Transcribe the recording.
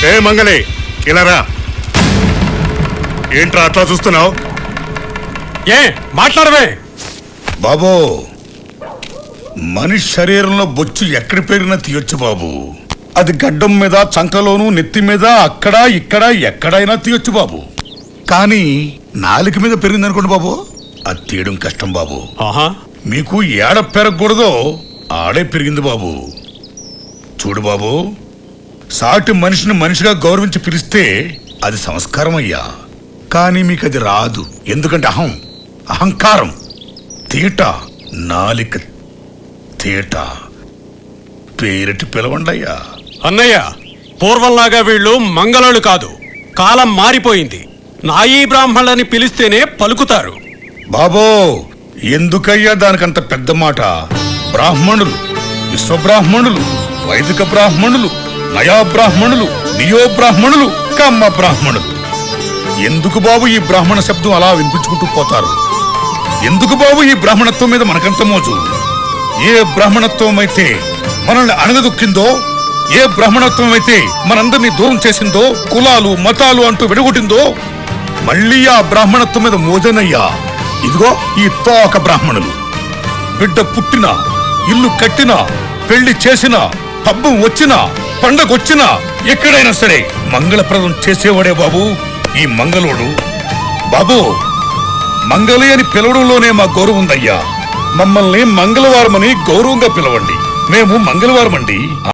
ఏ మంగళి ఇలారా. ఏంట్రా అట్లా చూస్తున్నావు? ఏ మాట్లాడవే బాబు, మనిషి శరీరంలో బొచ్చు ఎక్కడి పెరిగినా తీయొచ్చు బాబు. అది గడ్డం మీద, చంకలోను, నెత్తి మీద, అక్కడ ఇక్కడ ఎక్కడైనా తీయొచ్చు బాబు. కానీ నాలుక మీద పెరిగిందనుకోండి బాబు, అది తీయడం కష్టం బాబు. మీకు ఏడ పెరగకూడదో ఆడే పెరిగింది బాబు. చూడు బాబు, సాటి మనిషిని మనిషిగా గౌరవించి పిలిస్తే అది సంస్కారం అయ్యా. కానీ మీకు అది రాదు. ఎందుకంటే అహంకారం, తీట, నాలిక తీట. పేరటి పిలవండి అయ్యా. అన్నయ్య, పూర్వంలాగా వీళ్ళు మంగళాలు కాదు. కాలం మారిపోయింది. నాయీ బ్రాహ్మణులని పిలిస్తేనే పలుకుతారు. బాబో, ఎందుకయ్యా దానికంత పెద్ద మాట? బ్రాహ్మణులు, విశ్వబ్రాహ్మణులు, వైదిక బ్రాహ్మణులు, నయా బ్రాహ్మణులు, నియో బ్రాహ్మణులు, కమ్మ బ్రాహ్మణులు. ఎందుకు బాబు ఈ బ్రాహ్మణ శబ్దం అలా వినిపించుకుంటూ పోతారు? ఎందుకు బాబు ఈ బ్రాహ్మణత్వం మీద మనకంత మోజు? ఏ బ్రాహ్మణత్వం అయితే మనల్ని అణగదొక్కిందో, ఏ బ్రాహ్మణత్వం అయితే మనందరినీ దూరం చేసిందో, కులాలు మతాలు అంటూ విడగొట్టిందో, మళ్ళీ ఆ బ్రాహ్మణత్వం మీద మోజనయ్యా. ఇదిగో ఈ తోక బ్రాహ్మణులు. బిడ్డ పుట్టినా, ఇల్లు కట్టినా, పెళ్లి చేసినా, పబ్బం వచ్చినా, పండగొచ్చినా, ఎక్కడైనా సరే మంగళప్రదం చేసేవాడే బాబు ఈ మంగళోడు. బాబు, మంగళి అని పిలవడంలోనే మా గౌరవం ఉందయ్యా. మమ్మల్ని మంగళవారమని గౌరవంగా పిలవండి. మేము మంగళవారం అండి.